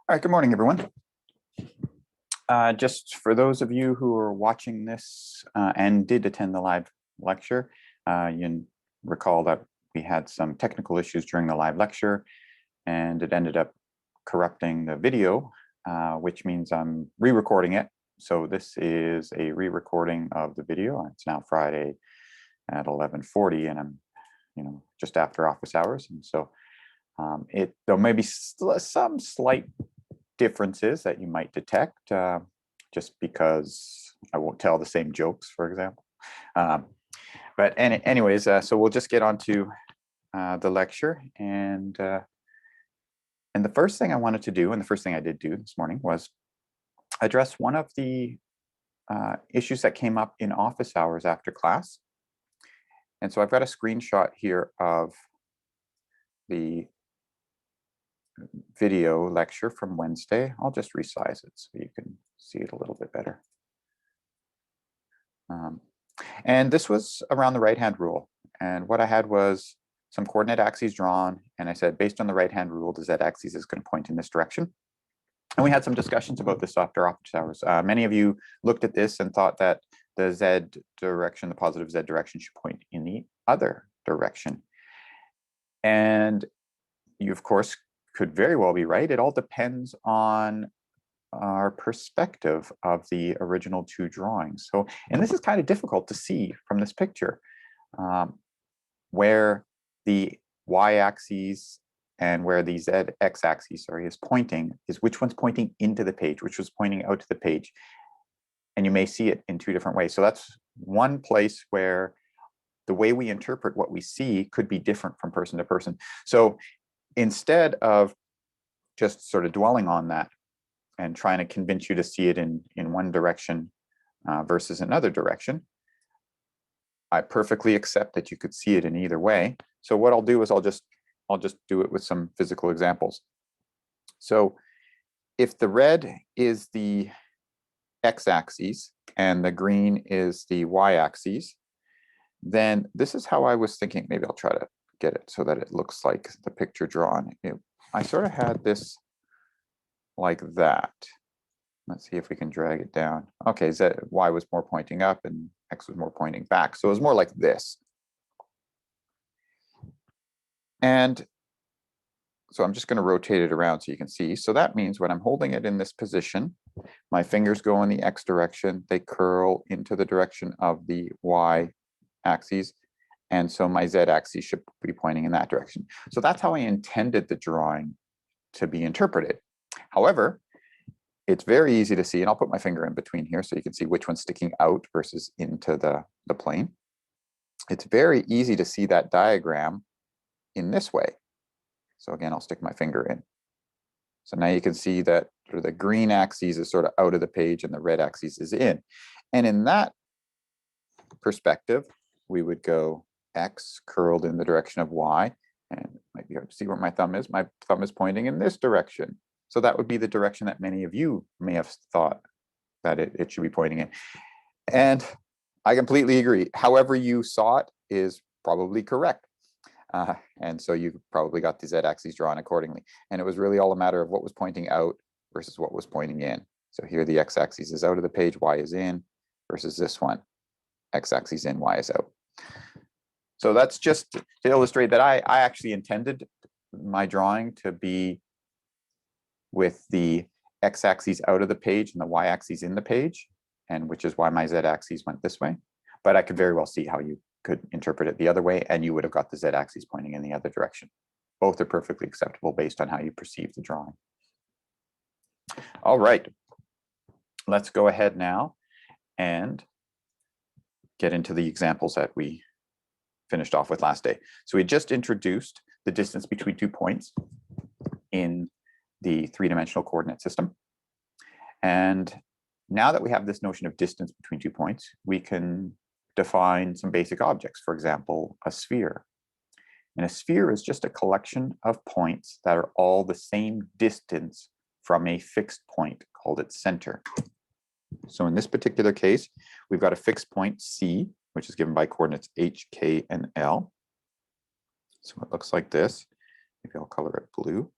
All right, good morning, everyone. Just for those of you who are watching this and did attend the live lecture, you recall that we had some technical issues during the live lecture, and it ended up corrupting the video, which means I'm re-recording it. So this is a re-recording of the video. It's now Friday at 11:40, and I'm, just after office hours, and so there may be some slight differences that you might detect, just because I won't tell the same jokes, for example. But anyways, so we'll just get on to the lecture, and the first thing I wanted to do, and the first thing I did do this morning, was address one of the issues that came up in office hours after class. And so I've got a screenshot here of the video lecture from Wednesday. I'll just resize it so you can see it a little bit better. And this was around the right-hand rule. And what I had was some coordinate axes drawn. And I said, based on the right-hand rule, the z-axis is going to point in this direction. And we had some discussions about this after office hours. Many of you looked at this and thought that the z direction, the positive z direction, should point in the other direction. And you, of course, could very well be right. It all depends on our perspective of the original two drawings. So, and this is kind of difficult to see from this picture, where the y-axis and where the x-axis, is pointing, is which one's pointing into the page, which was pointing out to the page. And you may see it in two different ways. So that's one place where the way we interpret what we see could be different from person to person. So instead of just sort of dwelling on that and trying to convince you to see it in one direction versus another direction, I perfectly accept that you could see it in either way. So what I'll do is I'll just do it with some physical examples. So if the red is the x-axis and the green is the y-axis, then this is how I was thinking. Maybe I'll try to get it so that it looks like the picture drawn. I sort of had this like that. Let's see if we can drag it down. Okay, y was more pointing up and x was more pointing back. So it was more like this. And so I'm just going to rotate it around so you can see. So that means when I'm holding it in this position, my fingers go in the x direction, they curl into the direction of the y axis, and so my z-axis should be pointing in that direction. So that's how I intended the drawing to be interpreted. However, it's very easy to see, and I'll put my finger in between here so you can see which one's sticking out versus into the plane. It's very easy to see that diagram in this way. So again, I'll stick my finger in. So now you can see that the green axis is sort of out of the page and the red axis is in. And in that perspective, we would go x curled in the direction of y, and it might be hard to see where my thumb is. My thumb is pointing in this direction. So that would be the direction that many of you may have thought that it should be pointing in. And I completely agree. However you saw it is probably correct. And so you probably got the z-axis drawn accordingly. And it was really all a matter of what was pointing out versus what was pointing in. So here the x-axis is out of the page, y is in, versus this one, x-axis in, y is out. So that's just to illustrate that I actually intended my drawing to be with the x-axis out of the page and the y-axis in the page, and which is why my z-axis went this way. But I could very well see how you could interpret it the other way, and you would have got the z-axis pointing in the other direction. Both are perfectly acceptable based on how you perceive the drawing. All right, let's go ahead now and get into the examples that we finished off with last day. So we just introduced the distance between 2 points in the three-dimensional coordinate system. And now that we have this notion of distance between 2 points, we can define some basic objects. For example, a sphere. And a sphere is just a collection of points that are all the same distance from a fixed point called its center. So in this particular case, we've got a fixed point C, which is given by coordinates h, k, and l. So it looks like this. Maybe I'll color it blue.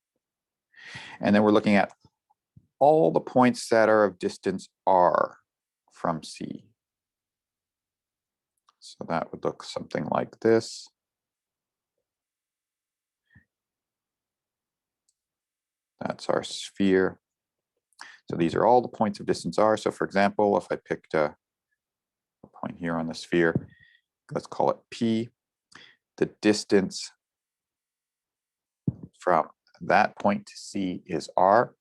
And then we're looking at all the points that are of distance r from C. So that would look something like this. That's our sphere. So these are all the points of distance r. So for example, if I picked a point here on the sphere, let's call it P, the distance from that point to C is r.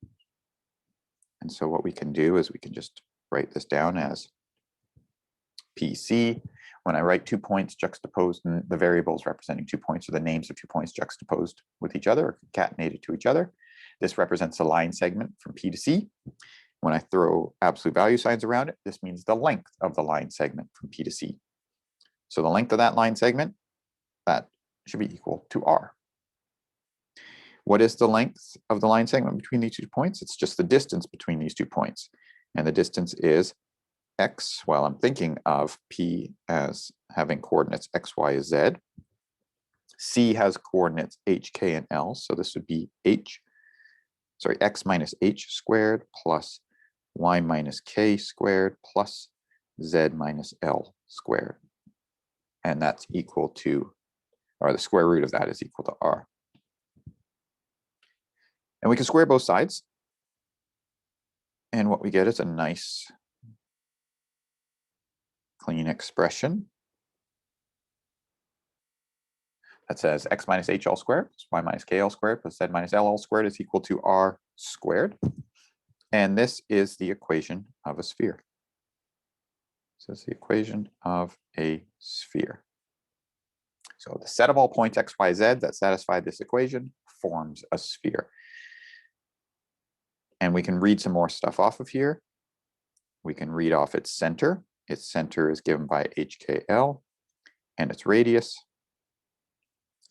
And so what we can do is we can just write this down as PC. When I write 2 points juxtaposed, and the variables representing 2 points are the names of 2 points juxtaposed with each other or concatenated to each other. This represents a line segment from P to C. When I throw absolute value signs around it, this means the length of the line segment from P to C. So the length of that line segment, that should be equal to R. What is the length of the line segment between these 2 points? It's just the distance between these 2 points. And the distance is x. Well, I'm thinking of P as having coordinates x, y, z. C has coordinates h, k, and l. So this would be x minus h squared plus y minus k squared plus z minus l squared. And that's equal to, or the square root of that is equal to r. And we can square both sides. And what we get is a nice clean expression that says x minus h all squared plus y minus k all squared plus z minus l all squared is equal to r squared. And this is the equation of a sphere. So it's the equation of a sphere. So the set of all points x, y, z that satisfy this equation forms a sphere. And we can read some more stuff off of here. We can read off its center. Its center is given by HKL, and its radius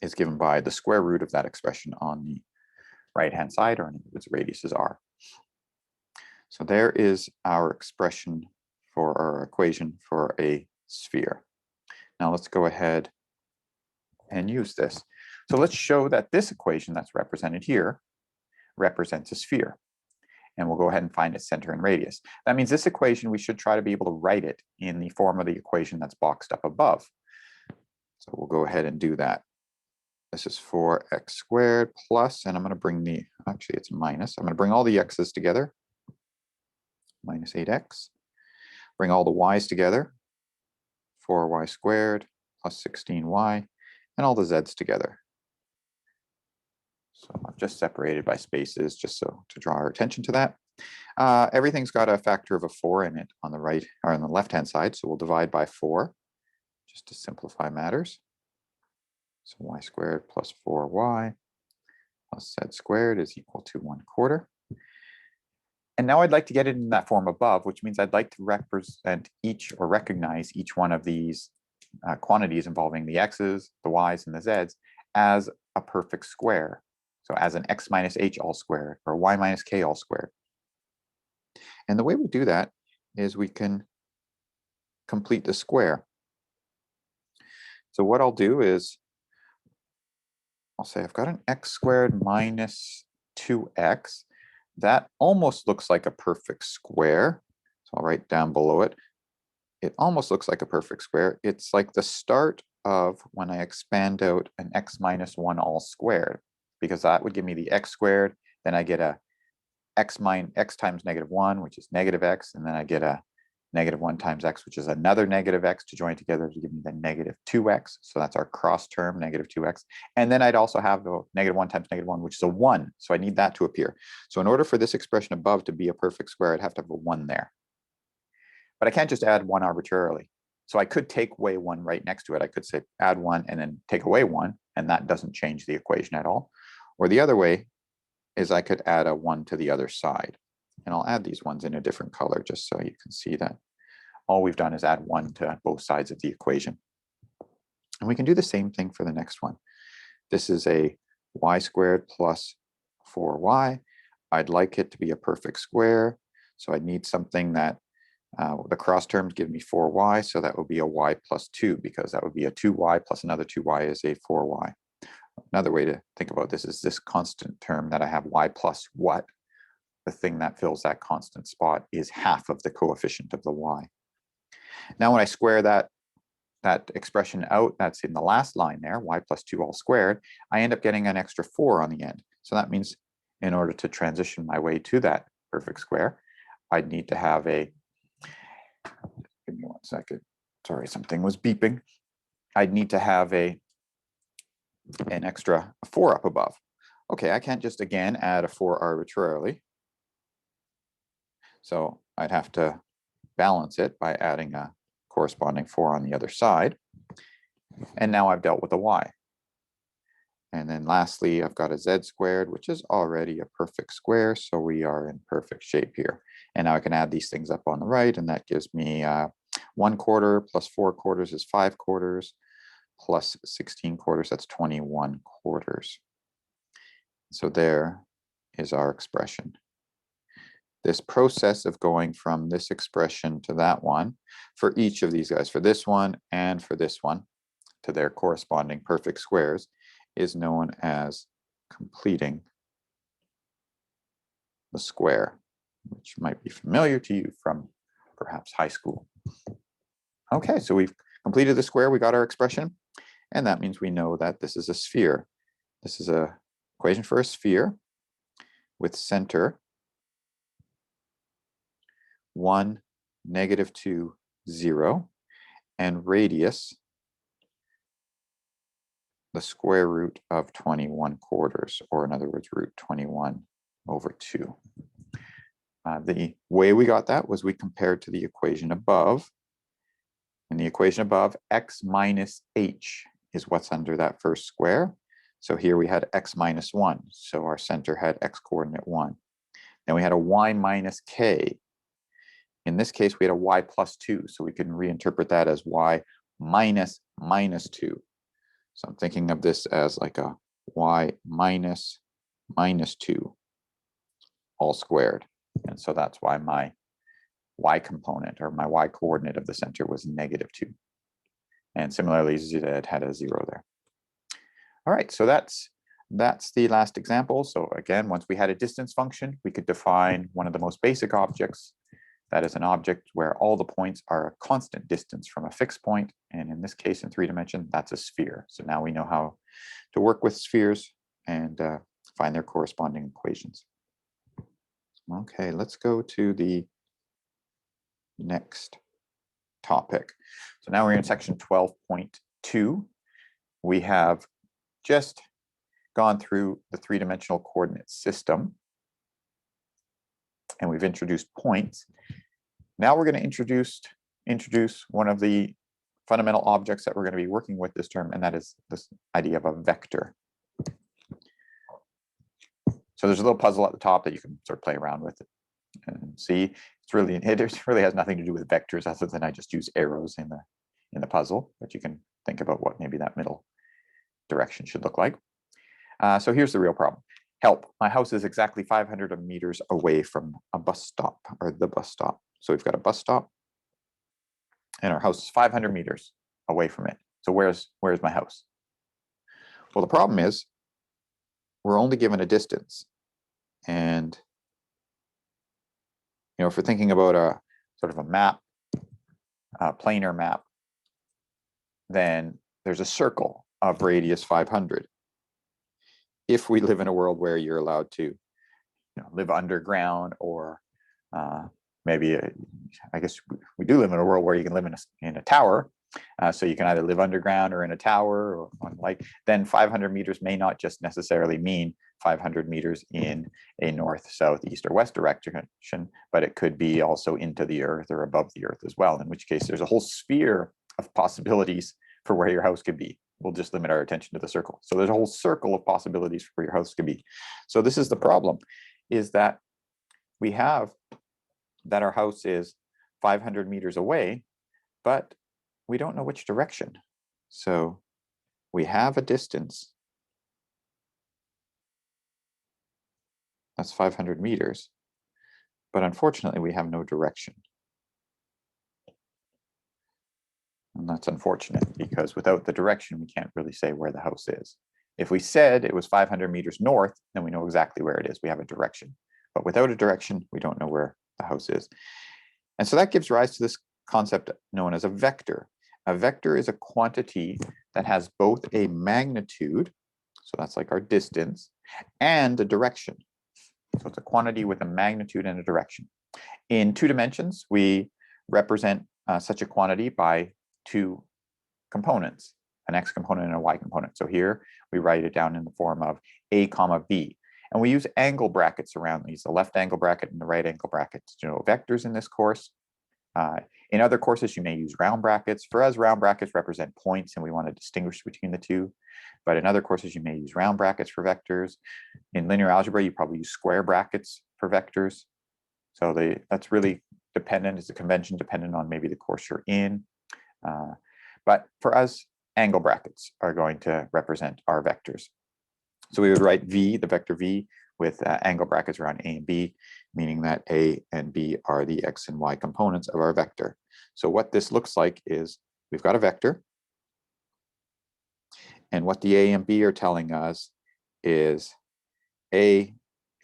is given by the square root of that expression on the right-hand side, or its radius is r. So there is our expression for our equation for a sphere. Now let's go ahead and use this. So let's show that this equation that's represented here represents a sphere. And we'll go ahead and find its center and radius. That means this equation, we should try to be able to write it in the form of the equation that's boxed up above. So we'll go ahead and do that. This is 4x squared plus, and I'm going to bring the, actually it's minus. I'm going to bring all the x's together, minus 8x. Bring all the y's together, 4y squared plus 16y, and all the z's together. So I've just separated by spaces just so to draw our attention to that. Everything's got a factor of a 4 in it on the right or on the left-hand side. So we'll divide by 4 just to simplify matters. So y squared plus 4y plus z squared is equal to 1/4. And now I'd like to get it in that form above, which means I'd like to represent each or recognize each one of these quantities involving the x's, the y's, and the z's as a perfect square. So as an x minus h all squared or y minus k all squared. And the way we do that is we can complete the square. So what I'll do is I'll say I've got an x squared minus 2x. That almost looks like a perfect square. So I'll write down below it. It almost looks like a perfect square. It's like the start of when I expand out an x minus 1 all squared, because that would give me the x squared. Then I get a x times negative 1, which is negative x. And then I get a negative 1 times x, which is another negative x to join together to give me the negative 2x. So that's our cross term, negative 2x. And then I'd also have the negative 1 times negative 1, which is a 1. So I need that to appear. So in order for this expression above to be a perfect square, I'd have to have a 1 there. But I can't just add 1 arbitrarily. So I could take away 1 right next to it. I could say add 1 and then take away 1, and that doesn't change the equation at all. Or the other way is I could add a 1 to the other side. And I'll add these ones in a different color just so you can see that all we've done is add 1 to both sides of the equation. And we can do the same thing for the next one. This is a y squared plus 4y. I'd like it to be a perfect square. So I need something that the cross terms give me 4y. So that would be a y plus 2, because that would be a 2y plus another 2y is a 4y. Another way to think about this is this constant term that I have y plus what. the thing that fills that constant spot is half of the coefficient of the y. Now when I square that expression out, that's in the last line there, y plus 2 all squared, I end up getting an extra 4 on the end. So that means in order to transition my way to that perfect square, I'd need to have a, give me 1 second, sorry, something was beeping. I'd need to have an extra 4 up above. Okay, I can't just again add a 4 arbitrarily. So I'd have to balance it by adding a corresponding 4 on the other side. And now I've dealt with a y. And then lastly, I've got a z squared, which is already a perfect square. So we are in perfect shape here. And now I can add these things up on the right, and that gives me 1/4 plus 4/4 is 5/4 plus 16/4, that's 21/4. So there is our expression. This process of going from this expression to that one, for each of these guys, for this one and for this one, to their corresponding perfect squares, is known as completing the square, which might be familiar to you from perhaps high school. Okay, so we've completed the square, we got our expression, and that means we know that this is a sphere. This is an equation for a sphere with center 1, -2, 0, and radius the square root of 21/4, or in other words, root 21/2. The way we got that was we compared to the equation above. In the equation above, x minus h is what's under that first square. So here we had x minus 1, so our center had x coordinate 1. Then we had a y minus k. In this case, we had a y plus 2, so we can reinterpret that as y minus -2. So I'm thinking of this as like a y minus -2 all squared. And so that's why my y component, or my y coordinate of the center, was -2. And similarly, z had a 0 there. All right, so that's the last example. So again, once we had a distance function, we could define one of the most basic objects. That is an object where all the points are a constant distance from a fixed point. And in this case, in 3 dimensions, that's a sphere. So now we know how to work with spheres and find their corresponding equations. Okay, let's go to the next topic. So now we're in section 12.2. We have just gone through the 3-dimensional coordinate system, and we've introduced points. Now we're going to introduce one of the fundamental objects that we're going to be working with this term, and that is this idea of a vector. So there's a little puzzle at the top that you can sort of play around with it and see. It really has nothing to do with vectors other than I just use arrows in the puzzle, but you can think about what maybe that middle direction should look like. So here's the real problem. Help, my house is exactly 500 meters away from a bus stop, or the bus stop. So we've got a bus stop, and our house is 500 meters away from it. So where's my house? Well, the problem is we're only given a distance. And, you know, if we're thinking about a sort of a map, a planar map, then there's a circle of radius 500. If we live in a world where you're allowed to, live underground, or maybe, I guess we do live in a world where you can live in a tower. So you can either live underground or in a tower or on like, then 500 meters may not just necessarily mean 500 meters in a north, south, east, or west direction, but it could be also into the earth or above the earth as well, in which case there's a whole sphere of possibilities for where your house could be. We'll just limit our attention to the circle. So there's a whole circle of possibilities for where your house could be. So this is the problem, is that we have that our house is 500 meters away, but we don't know which direction. So we have a distance that's 500 meters, but unfortunately we have no direction. And that's unfortunate, because without the direction, we can't really say where the house is. If we said it was 500 meters north, then we know exactly where it is. We have a direction. but without a direction, we don't know where the house is. And so that gives rise to this concept known as a vector. A vector is a quantity that has both a magnitude, so that's like our distance, and a direction. So it's a quantity with a magnitude and a direction. In 2 dimensions, we represent such a quantity by 2 components, an x component and a y component. So here we write it down in the form of a comma b. And we use angle brackets around these, the left angle bracket and the right angle bracket to denote vectors in this course. In other courses, you may use round brackets. For us, round brackets represent points and we want to distinguish between the two. But in other courses, you may use round brackets for vectors. In linear algebra, you probably use square brackets for vectors. So that's really dependent, it's a convention dependent on maybe the course you're in. But for us, angle brackets are going to represent our vectors. So we would write v, the vector v, with angle brackets around a and b, meaning that a and b are the x and y components of our vector. So what this looks like is we've got a vector, and what the a and b are telling us is a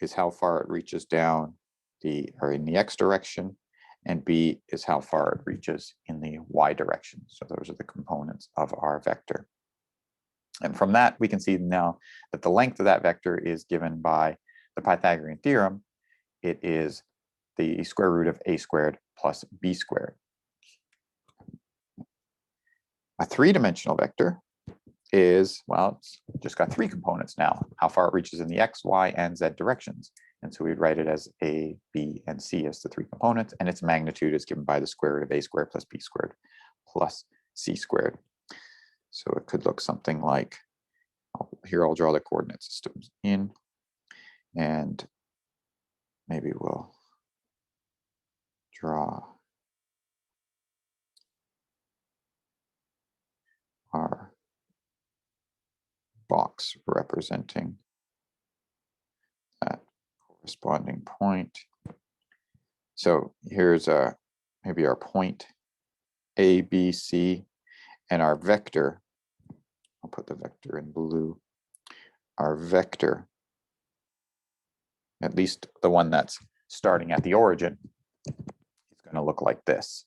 is how far it reaches down in the x direction, and b is how far it reaches in the y direction. So those are the components of our vector. And from that, we can see now that the length of that vector is given by the Pythagorean theorem. It is the square root of a squared plus b squared. A 3-dimensional vector is, well, it's just got 3 components now, how far it reaches in the x, y, and z directions. And so we'd write it as a, b, and c as the 3 components, and its magnitude is given by the square root of a squared plus b squared plus c squared. So it could look something like, here I'll draw the coordinate systems in, and maybe we'll draw our box representing that corresponding point. So here's maybe our point A, B, C, and our vector. I'll put the vector in blue. Our vector, at least the one that's starting at the origin, is going to look like this.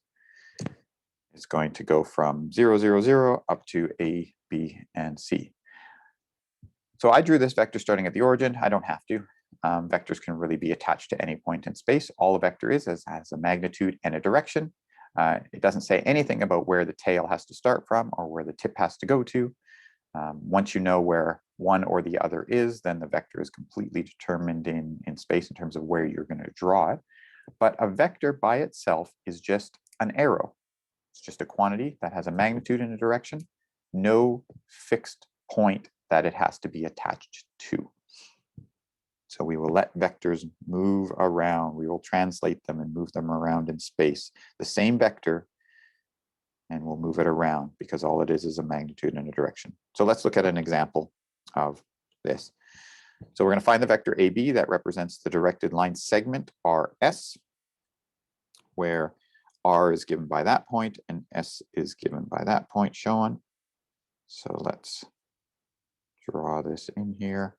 It's going to go from 0, 0, 0 up to A, B, and C. So I drew this vector starting at the origin. I don't have to. Vectors can really be attached to any point in space. All a vector is has a magnitude and a direction. It doesn't say anything about where the tail has to start from or where the tip has to go to. Once you know where one or the other is, then the vector is completely determined in space in terms of where you're going to draw it. But a vector by itself is just an arrow. It's just a quantity that has a magnitude and a direction, no fixed point that it has to be attached to. So we will let vectors move around. We will translate them and move them around in space. The same vector, and we'll move it around because all it is a magnitude and a direction. So let's look at an example of this. So we're going to find the vector AB that represents the directed line segment RS, where R is given by that point and S is given by that point shown. So let's draw this in here.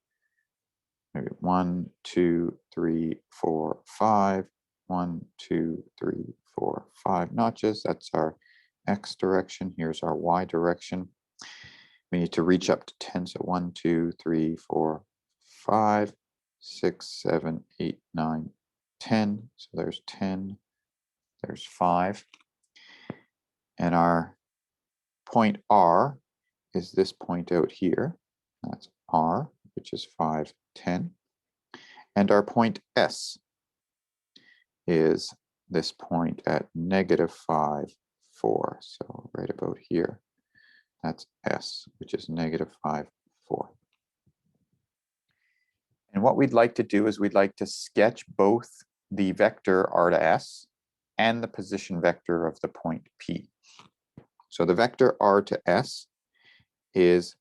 Maybe 1, 2, 3, 4, 5. 1, 2, 3, 4, 5 notches. That's our X direction. Here's our Y direction. We need to reach up to 10. So 1, 2, 3, 4, 5, 6, 7, 8, 9, 10. So there's 10. There's 5. And our point R is this point out here. That's R, which is 5, 10. And our point S is this point at -5, 4. So right about here. That's S, which is -5, 4. And what we'd like to do is we'd like to sketch both the vector R to S and the position vector of the point P. So the vector R to S is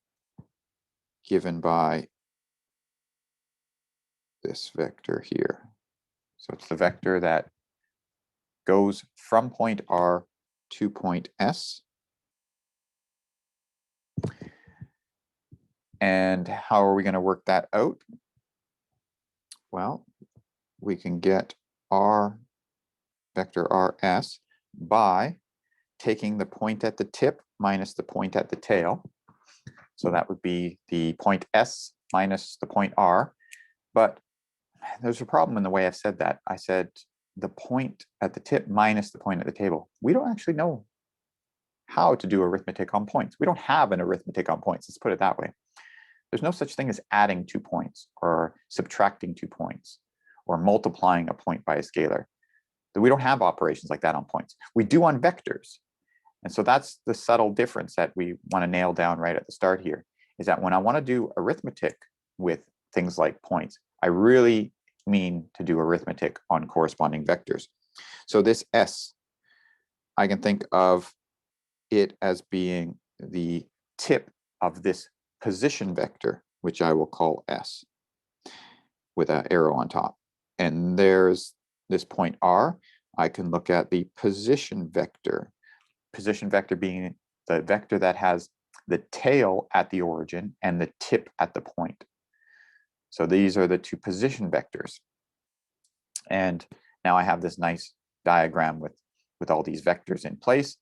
given by this vector here. So it's the vector that goes from point R to point S. And how are we going to work that out? Well, we can get our vector rs by taking the point at the tip minus the point at the tail. So that would be the point S minus the point R. But there's a problem in the way I've said that. I said the point at the tip minus the point at the table. We don't actually know how to do arithmetic on points. We don't have an arithmetic on points. Let's put it that way. There's no such thing as adding 2 points or subtracting 2 points or multiplying a point by a scalar. We don't have operations like that on points. We do on vectors. And so that's the subtle difference that we want to nail down right at the start here, is that when I want to do arithmetic with things like points, I really mean to do arithmetic on corresponding vectors. So this S, I can think of it as being the tip of this position vector, which I will call S with an arrow on top. And there's this point R. I can look at the position vector being the vector that has the tail at the origin and the tip at the point. So these are the 2 position vectors. And now I have this nice diagram with all these vectors in place.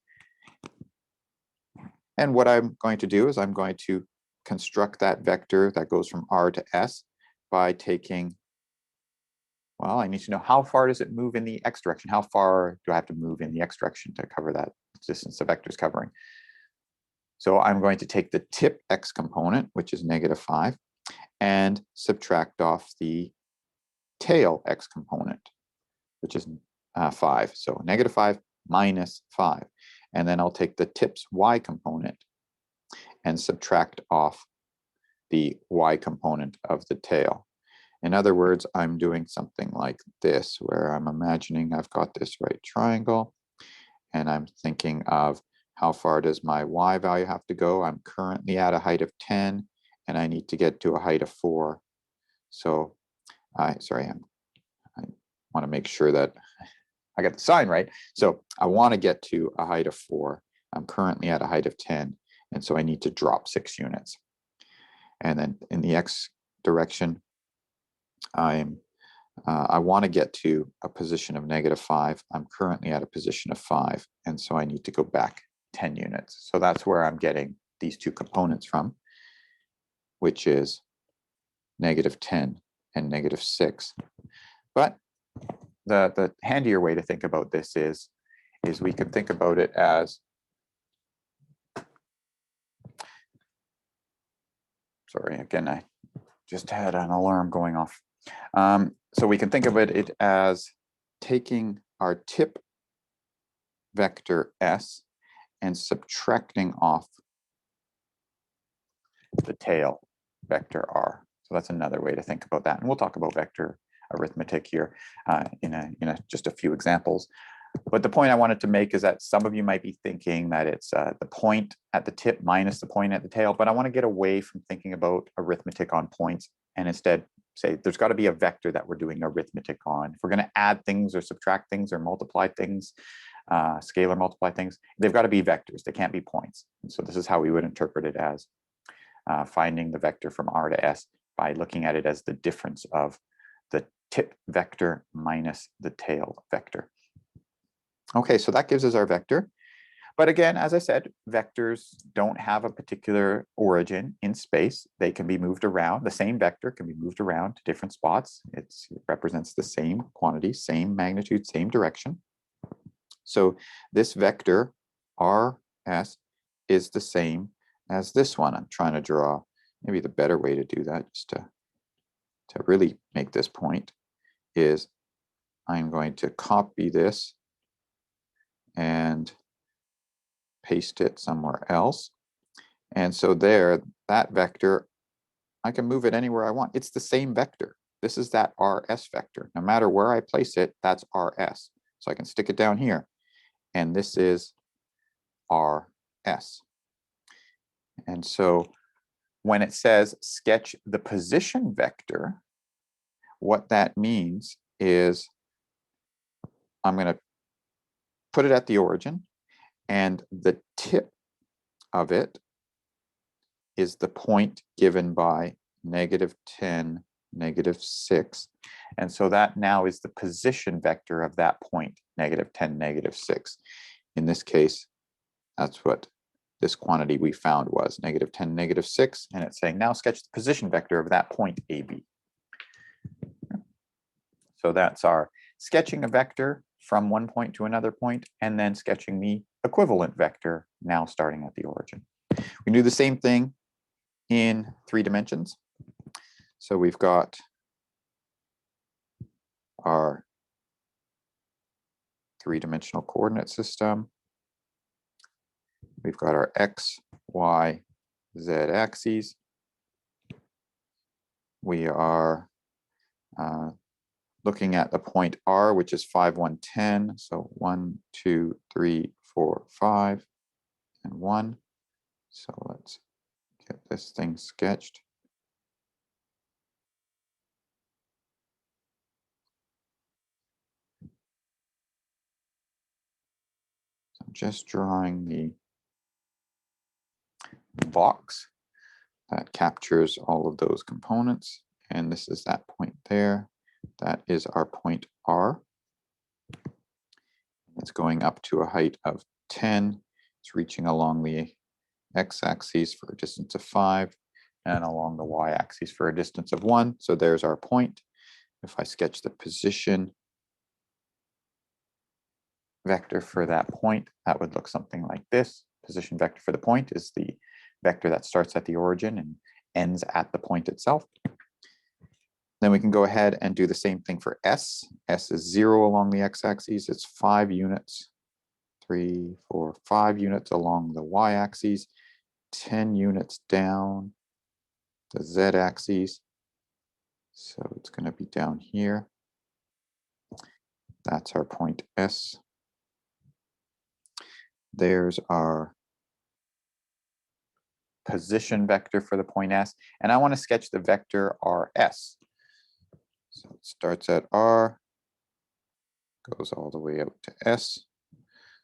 And what I'm going to do is I'm going to construct that vector that goes from R to S by taking, well, I need to know how far does it move in the X direction? How far do I have to move in the X direction to cover that distance the vector is covering? So I'm going to take the tip X component, which is -5, and subtract off the tail X component, which is 5. So -5 minus 5. And then I'll take the tip's Y component and subtract off the Y component of the tail. In other words, I'm doing something like this, where I'm imagining I've got this right triangle, and I'm thinking of how far does my Y value have to go? I'm currently at a height of 10, and I need to get to a height of 4. So, I want to make sure that I got the sign right. So I want to get to a height of 4. I'm currently at a height of 10, and so I need to drop 6 units. And then in the X direction, I want to get to a position of -5. I'm currently at a position of 5, and so I need to go back 10 units. So that's where I'm getting these 2 components from, which is -10 and -6. But the handier way to think about this is we can think about it as, sorry, again, I just had an alarm going off. So we can think of it as taking our tip vector S and subtracting off the tail vector R. So that's another way to think about that. And we'll talk about vector arithmetic here in just a few examples. But the point I wanted to make is that some of you might be thinking that it's the point at the tip minus the point at the tail, but I want to get away from thinking about arithmetic on points and instead say there's got to be a vector that we're doing arithmetic on. If we're going to add things or subtract things or multiply things, scalar multiply things, they've got to be vectors. They can't be points. And so this is how we would interpret it as finding the vector from R to S by looking at it as the difference of the tip vector minus the tail vector. Okay, so that gives us our vector. But again, as I said, vectors don't have a particular origin in space. They can be moved around. The same vector can be moved around to different spots. It represents the same quantity, same magnitude, same direction. So this vector, RS, is the same as this one. I'm trying to draw maybe the better way to do that, just to really make this point, is I'm going to copy this and paste it somewhere else. And so there, that vector, I can move it anywhere I want. It's the same vector. This is that RS vector. No matter where I place it, that's RS. So I can stick it down here. And this is RS. And so when it says sketch the position vector, what that means is I'm going to put it at the origin, and the tip of it is the point given by -10 -6. And so that now is the position vector of that point, -10, -6. In this case, that's what this quantity we found was, -10, -6. And it's saying now sketch the position vector of that point AB. So that's our sketching a vector from one point to another point, and then sketching the equivalent vector now starting at the origin. We do the same thing in 3 dimensions. So we've got our 3-dimensional coordinate system. We've got our X, Y, Z axes. We are looking at the point R, which is 5, 1, 10. So 1, 2, 3, 4, 5, and 1. So let's get this thing sketched. So I'm just drawing the box that captures all of those components. And this is that point there. That is our point R. It's going up to a height of 10. It's reaching along the x-axis for a distance of 5 and along the y-axis for a distance of 1. So there's our point. If I sketch the position vector for that point, that would look something like this. Position vector for the point is the vector that starts at the origin and ends at the point itself. Then we can go ahead and do the same thing for S. S is 0 along the x-axis. It's 5 units, 3, 4, 5 units along the y-axis, 10 units down the z-axis. So it's going to be down here. That's our point S. There's our position vector for the point S. And I want to sketch the vector RS. So it starts at R, goes all the way out to S.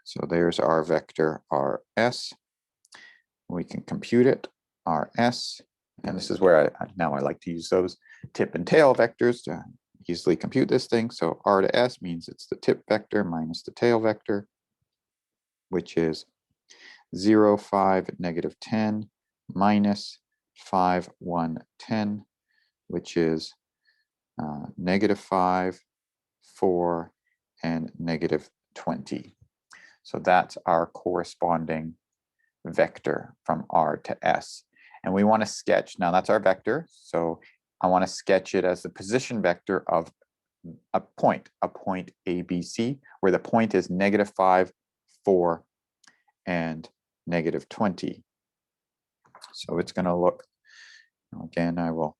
So there's our vector RS. We can compute it, RS. And this is where I like to use those tip and tail vectors to easily compute this thing. So R to S means it's the tip vector minus the tail vector, which is 0, 5, -10 minus 5, 1, 10, which is -5, 4, and -20. So that's our corresponding vector from R to S. And we want to sketch, now that's our vector, so I want to sketch it as the position vector of a point ABC, where the point is -5, 4, and -20. So it's going to look, again, I will,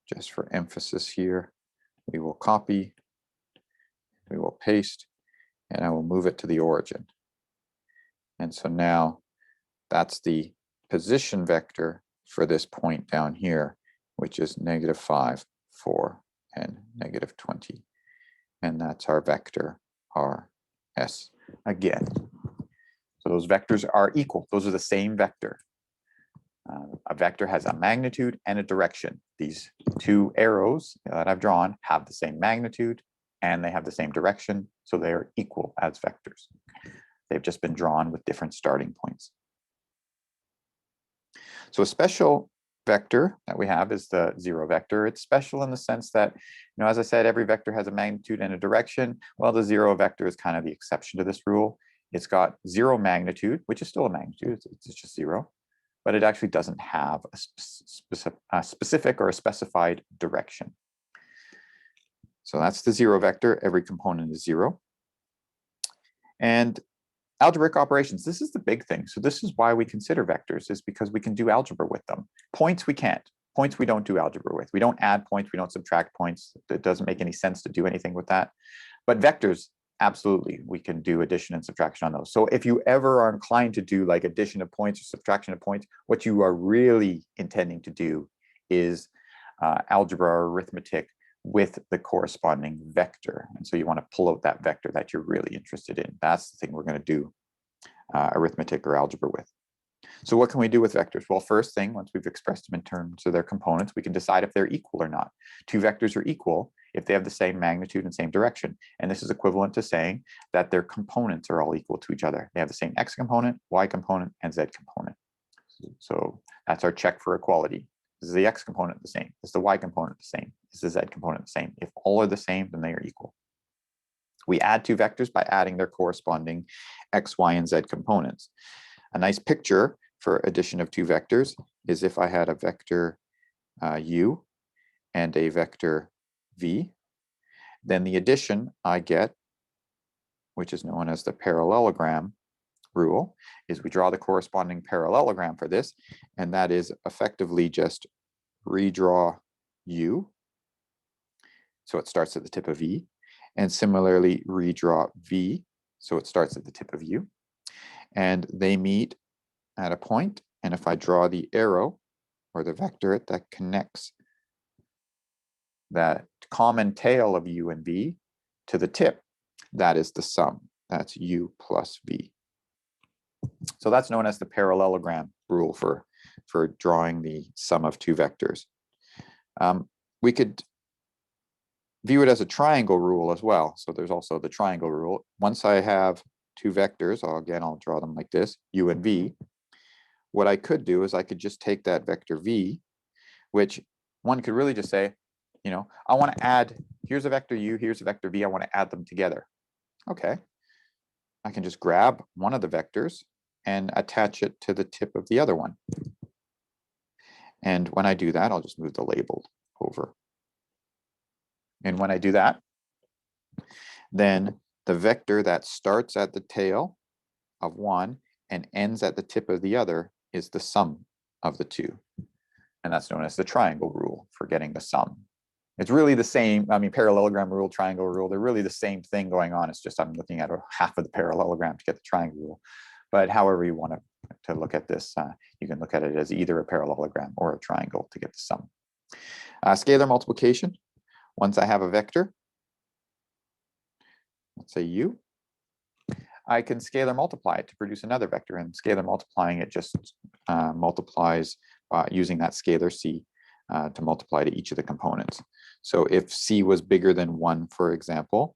just for emphasis here, we will copy, we will paste, and I will move it to the origin. And so now that's the position vector for this point down here, which is -5, 4, and -20. And that's our vector RS again. So those vectors are equal. Those are the same vector. A vector has a magnitude and a direction. These 2 arrows that I've drawn have the same magnitude and they have the same direction, so they are equal as vectors. They've just been drawn with different starting points. So a special vector that we have is the 0 vector. It's special in the sense that, as I said, every vector has a magnitude and a direction. Well, the 0 vector is kind of the exception to this rule. It's got 0 magnitude, which is still a magnitude, it's just 0, but it actually doesn't have a specific or a specified direction. So that's the 0 vector. Every component is 0. And algebraic operations, this is the big thing. So this is why we consider vectors, is because we can do algebra with them. Points we can't. Points we don't do algebra with. We don't add points, we don't subtract points. It doesn't make any sense to do anything with that. But vectors, absolutely, we can do addition and subtraction on those. So if you ever are inclined to do like addition of points or subtraction of points, what you are really intending to do is algebra or arithmetic with the corresponding vector. And so you want to pull out that vector that you're really interested in. That's the thing we're going to do arithmetic or algebra with. So what can we do with vectors? Well, first thing, once we've expressed them in terms of their components, we can decide if they're equal or not. Two vectors are equal if they have the same magnitude and same direction. And this is equivalent to saying that their components are all equal to each other. They have the same x component, y component, and z component. So that's our check for equality. Is the x component the same? Is the y component the same? Is the z component the same? If all are the same, then they are equal. We add two vectors by adding their corresponding x, y, and z components. A nice picture for addition of two vectors is if I had a vector u and a vector v, then the addition I get, which is known as the parallelogram rule, is we draw the corresponding parallelogram for this, and that is effectively just redraw u, so it starts at the tip of v, and similarly redraw v, so it starts at the tip of u, and they meet at a point, and if I draw the arrow or the vector that connects that common tail of u and v to the tip, that is the sum. That's u plus v. So that's known as the parallelogram rule for drawing the sum of two vectors. We could view it as a triangle rule as well. So there's also the triangle rule. Once I have two vectors, I'll draw them like this, u and v. What I could do is I could just take that vector v, which one could really just say, I want to add, here's a vector u, here's a vector v, I want to add them together. Okay. I can just grab one of the vectors and attach it to the tip of the other one. And when I do that, I'll just move the label over. And when I do that, then the vector that starts at the tail of one and ends at the tip of the other is the sum of the two. And that's known as the triangle rule for getting the sum. It's really the same, parallelogram rule, triangle rule, they're really the same thing going on. It's just I'm looking at half of the parallelogram to get the triangle rule. But however you want to look at this, you can look at it as either a parallelogram or a triangle to get the sum. Scalar multiplication. Once I have a vector, let's say u, I can scalar multiply it to produce another vector, and scalar multiplying it just multiplies using that scalar c to multiply to each of the components. So if c was bigger than 1, for example,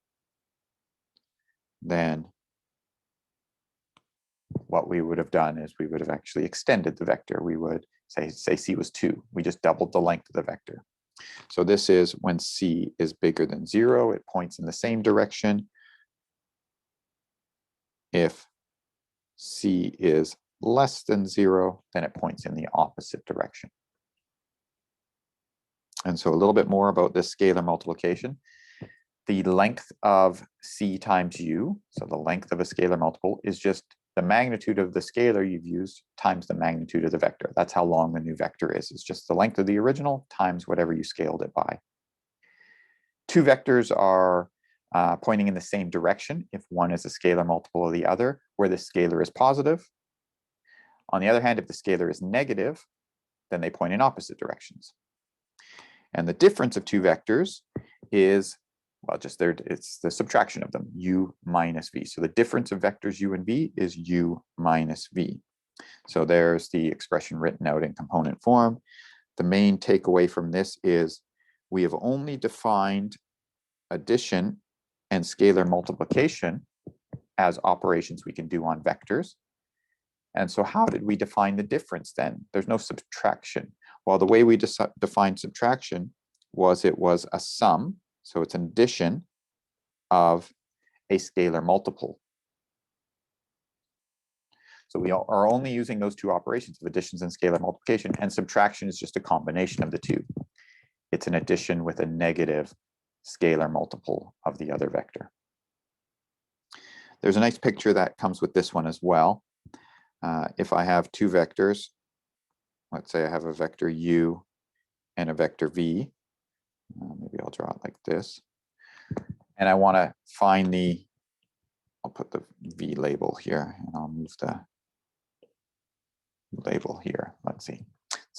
then what we would have done is we would have actually extended the vector. We would say c was 2. We just doubled the length of the vector. So this is when c is bigger than 0, it points in the same direction. If c is less than 0, then it points in the opposite direction. And so a little bit more about this scalar multiplication. The length of c times u, so the length of a scalar multiple, is just the magnitude of the scalar you've used times the magnitude of the vector. That's how long the new vector is. It's just the length of the original times whatever you scaled it by. Two vectors are pointing in the same direction if one is a scalar multiple of the other, where the scalar is positive. On the other hand, if the scalar is negative, then they point in opposite directions. And the difference of two vectors is, well, it's the subtraction of them, u minus v. So the difference of vectors u and v is u minus v. So there's the expression written out in component form. The main takeaway from this is we have only defined addition and scalar multiplication as operations we can do on vectors. And so how did we define the difference then? There's no subtraction. Well, the way we defined subtraction was it was a sum, so it's an addition of a scalar multiple. So we are only using those two operations of additions and scalar multiplication, and subtraction is just a combination of the two. It's an addition with a negative scalar multiple of the other vector. There's a nice picture that comes with this one as well. If I have two vectors, let's say I have a vector u and a vector v, maybe I'll draw it like this, and I want to find I'll put the v label here, and I'll move the label here. Let's see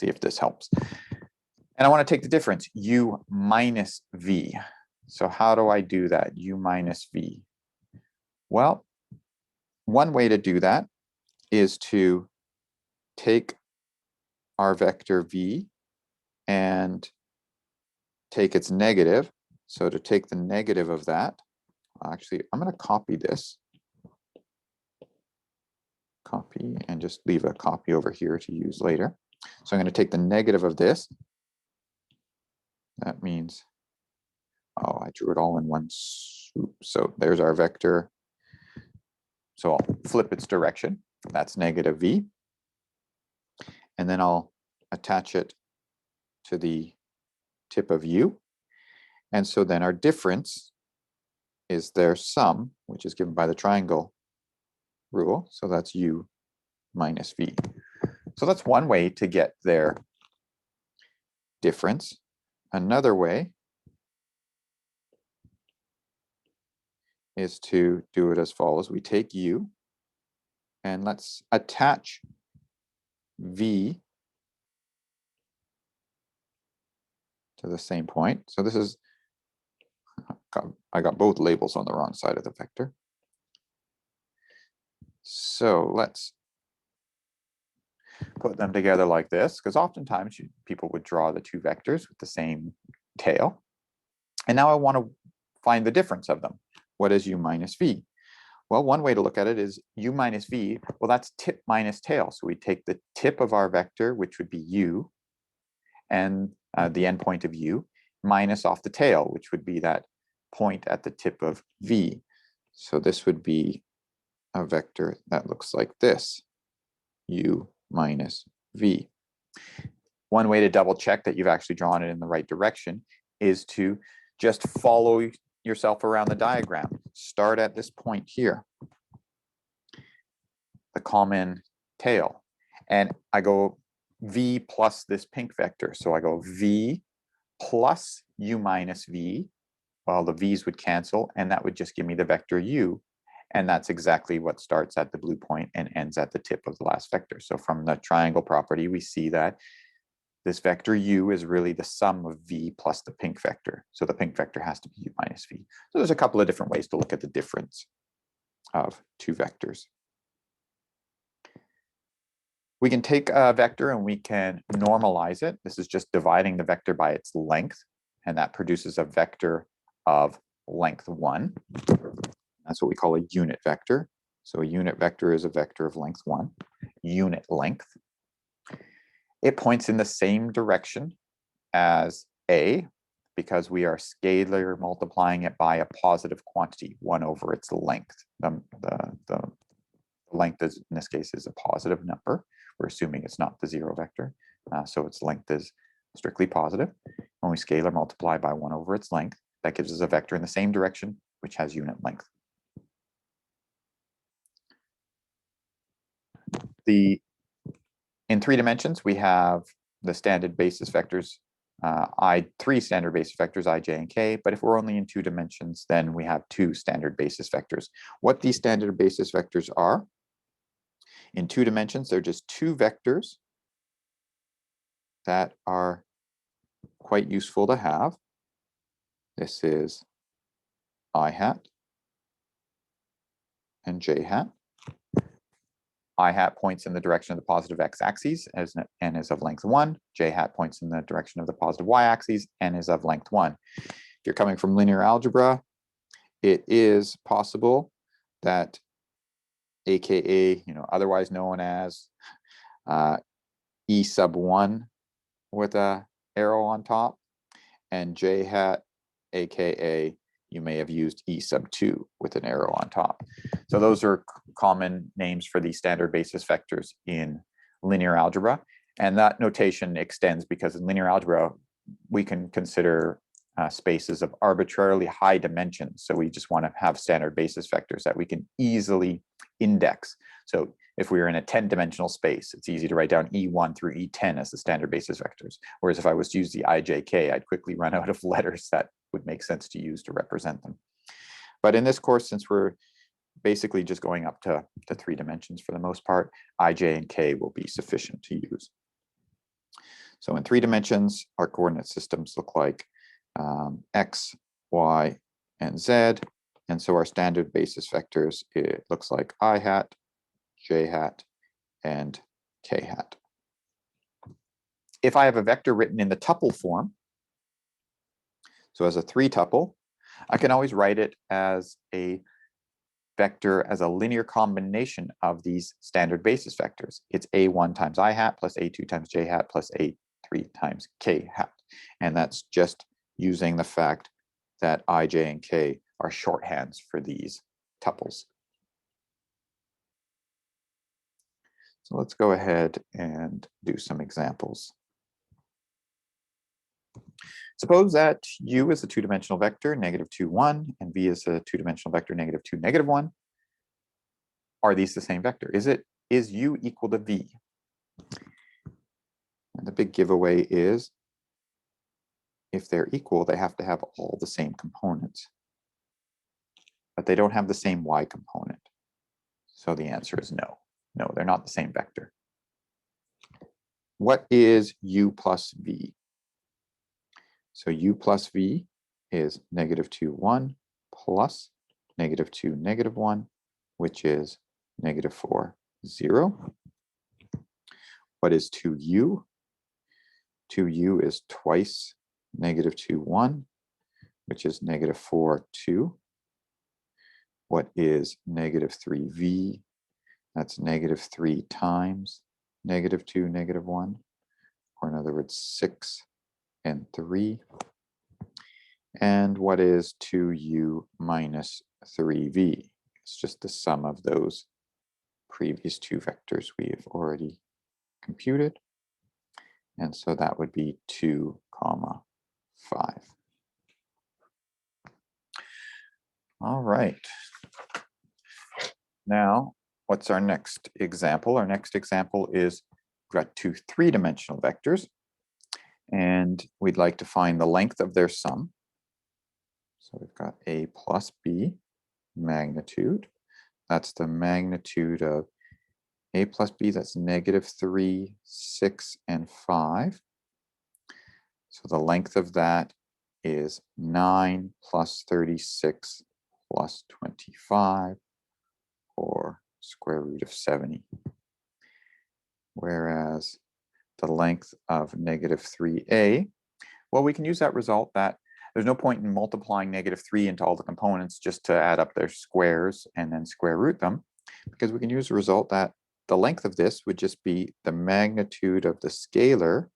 if this helps. And I want to take the difference, u minus v. So how do I do that, u minus v? Well, one way to do that is to take our vector v and take its negative. So to take the negative of that, actually, I'm going to copy this. Copy and just leave a copy over here to use later. So I'm going to take the negative of this. That means, oh, I drew it all in one swoop. So there's our vector. So I'll flip its direction. That's negative v. And then I'll attach it to the tip of u. And so then our difference is their sum, which is given by the triangle rule. So that's u minus v. So that's one way to get their difference. Another way is to do it as follows. We take u and let's attach v to the same point. So this is, I got both labels on the wrong side of the vector. So let's put them together like this, because oftentimes people would draw the two vectors with the same tail. And now I want to find the difference of them. What is u minus v? Well, one way to look at it is u minus v. Well, that's tip minus tail. So we take the tip of our vector, which would be u, and the endpoint of u, minus off the tail, which would be that point at the tip of v. So this would be a vector that looks like this, u minus v. One way to double check that you've actually drawn it in the right direction is to just follow yourself around the diagram. Start at this point here, the common tail, and I go v plus this pink vector. So I go v plus u minus v. Well, the v's would cancel, and that would just give me the vector u. And that's exactly what starts at the blue point and ends at the tip of the last vector. So from the triangle property, we see that this vector u is really the sum of v plus the pink vector. So the pink vector has to be u minus v. So there's a couple of different ways to look at the difference of two vectors. We can take a vector and we can normalize it. This is just dividing the vector by its length, and that produces a vector of length 1. That's what we call a unit vector. So a unit vector is a vector of length 1, unit length. It points in the same direction as A because we are scalar multiplying it by a positive quantity, 1 over its length. The length is, in this case, is a positive number. We're assuming it's not the 0 vector, so its length is strictly positive. When we scalar multiply by 1 over its length, that gives us a vector in the same direction, which has unit length. In 3 dimensions, we have the standard basis vectors, three standard basis vectors, I, J, and K. But if we're only in 2 dimensions, then we have 2 standard basis vectors. What these standard basis vectors are, in 2 dimensions, they're just 2 vectors that are quite useful to have. This is I hat and J hat. I hat points in the direction of the positive x-axis and is of length 1. J hat points in the direction of the positive y-axis and is of length 1. If you're coming from linear algebra, it is possible that AKA, otherwise known as E sub 1 with a arrow on top, and J hat, AKA you may have used E sub 2 with an arrow on top. So those are common names for the standard basis vectors in linear algebra. And that notation extends because in linear algebra, we can consider spaces of arbitrarily high dimensions. So we just want to have standard basis vectors that we can easily index. So if we were in a 10-dimensional space, it's easy to write down E1 through E10 as the standard basis vectors. Whereas if I was to use the IJK, I'd quickly run out of letters that would make sense to use to represent them. But in this course, since we're basically just going up to 3 dimensions for the most part, I, J, and K will be sufficient to use. So in 3 dimensions, our coordinate systems look like X, Y, and Z. And so our standard basis vectors, it looks like I hat, J hat, and k hat. If I have a vector written in the tuple form, so as a 3 tuple, I can always write it as a vector as a linear combination of these standard basis vectors. It's a1 times I hat plus a2 times j hat plus a3 times k hat. And that's just using the fact that I, j, and k are shorthands for these tuples. So let's go ahead and do some examples. Suppose that u is a two-dimensional vector, -2, 1, and v is a two-dimensional vector, -2, -1. Are these the same vector? Is u equal to v? And the big giveaway is if they're equal, they have to have all the same components. But they don't have the same y component. So the answer is no. No, they're not the same vector. What is u plus v? So u plus v is -2, 1 plus -2, -1, which is -4, 0. What is 2u? 2u is twice -2, 1, which is -4, 2. What is -3v? That's -3 times -2, -1, or in other words, 6 and 3. And what is 2u minus 3v? It's just the sum of those previous two vectors we've already computed. And so that would be 2, 5. All right. Now, what's our next example? Our next example is we've got two three-dimensional vectors, and we'd like to find the length of their sum. So we've got a plus b magnitude. That's the magnitude of a plus b, that's -3, 6, and 5. So the length of that is 9 plus 36 plus 25, or square root of 70. Whereas the length of -3a, well, we can use that result that there's no point in multiplying -3 into all the components just to add up their squares and then square root them, because we can use the result that the length of this would just be the magnitude of the scalar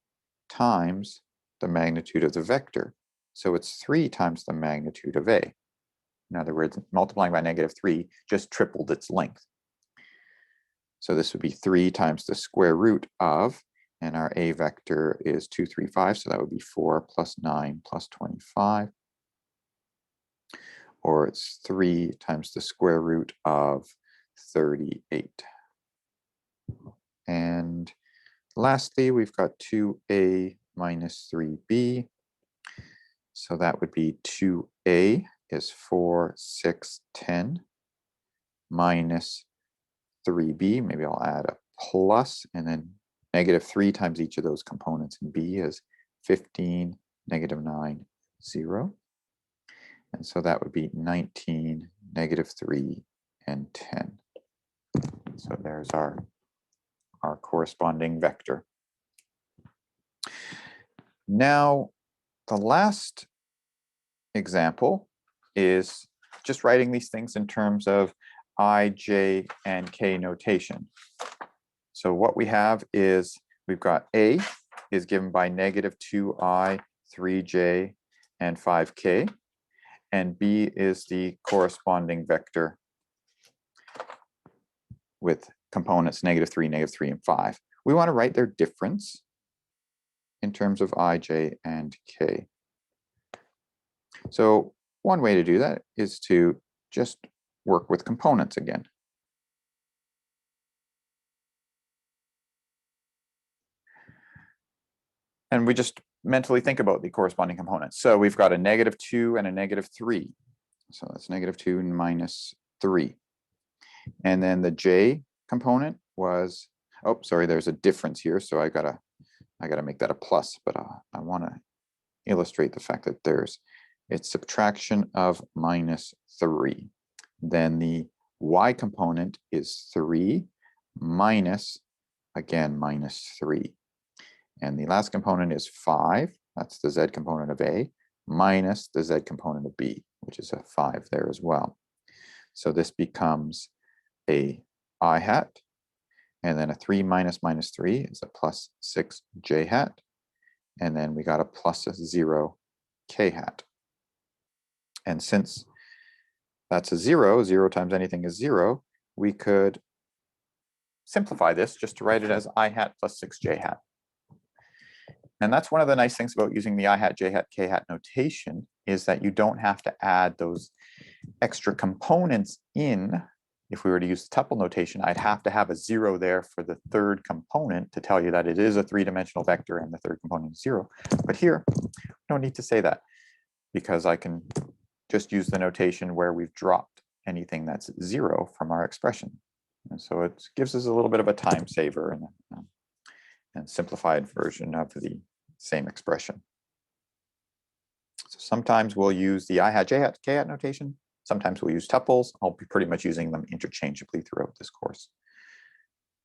times the magnitude of the vector. So it's 3 times the magnitude of a. In other words, multiplying by -3 just tripled its length. So this would be 3 times the square root of, and our a vector is 2, 3, 5, so that would be 4 plus 9 plus 25. Or it's 3 times the square root of 38. And lastly, we've got 2a minus 3b. So that would be 2a is 4, 6, 10 minus 3b. Maybe I'll add a plus, and then -3 times each of those components in b is 15, -9, 0. And so that would be 19, -3, and 10. So there's our corresponding vector. Now, the last example is just writing these things in terms of I, j, and k notation. So what we have is we've got a is given by -2i, 3j, and 5k, and b is the corresponding vector with components -3, -3, and 5. We want to write their difference in terms of I, j, and k. So one way to do that is to just work with components again. And we just mentally think about the corresponding components. So we've got a -2 and a -3. So that's -2 minus 3. And then the j component was, oh, sorry, there's a difference here. So I gotta make that a plus, but I want to illustrate the fact that it's subtraction of -3. Then the y component is 3 minus again, -3. And the last component is 5. That's the z component of A, minus the z component of B, which is a 5 there as well. So this becomes a I hat, and then a 3 minus -3 is a plus 6 j hat, and then we got a plus a 0 k hat. And since that's a 0, 0 times anything is 0, we could simplify this just to write it as I hat plus 6 j hat. And that's one of the nice things about using the I hat, j hat, k hat notation, is that you don't have to add those extra components in. If we were to use the tuple notation, I'd have to have a 0 there for the third component to tell you that it is a 3-dimensional vector and the third component is 0. But here, I don't need to say that, because I can just use the notation where we've dropped anything that's 0 from our expression. And so it gives us a little bit of a time saver and simplified version of the same expression. So sometimes we'll use the I hat, j hat, k hat notation. Sometimes we'll use tuples. I'll be pretty much using them interchangeably throughout this course.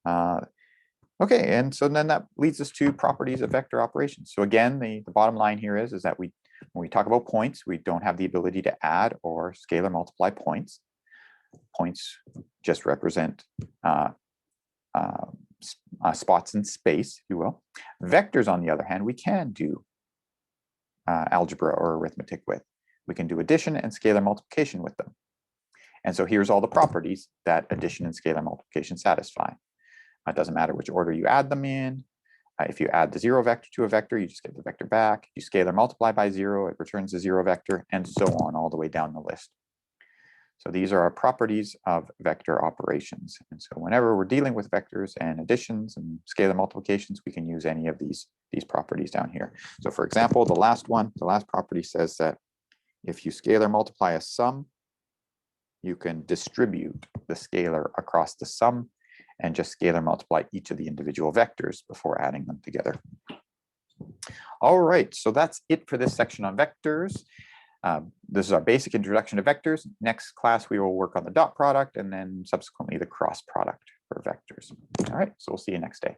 Okay, and so then that leads us to properties of vector operations. So again, the bottom line here is that when we talk about points, we don't have the ability to add or scalar multiply points. Points just represent spots in space, if you will. Vectors, on the other hand, we can do algebra or arithmetic with. We can do addition and scalar multiplication with them. And so here's all the properties that addition and scalar multiplication satisfy. It doesn't matter which order you add them in. If you add the 0 vector to a vector, you just get the vector back. If you scalar multiply by 0, it returns the 0 vector, and so on all the way down the list. So these are our properties of vector operations. And so whenever we're dealing with vectors and additions and scalar multiplications, we can use any of these properties down here. So for example, the last property says that if you scalar multiply a sum, you can distribute the scalar across the sum and just scalar multiply each of the individual vectors before adding them together. All right, so that's it for this section on vectors. This is our basic introduction to vectors. Next class, we will work on the dot product and then subsequently the cross product for vectors. All right, so we'll see you next day.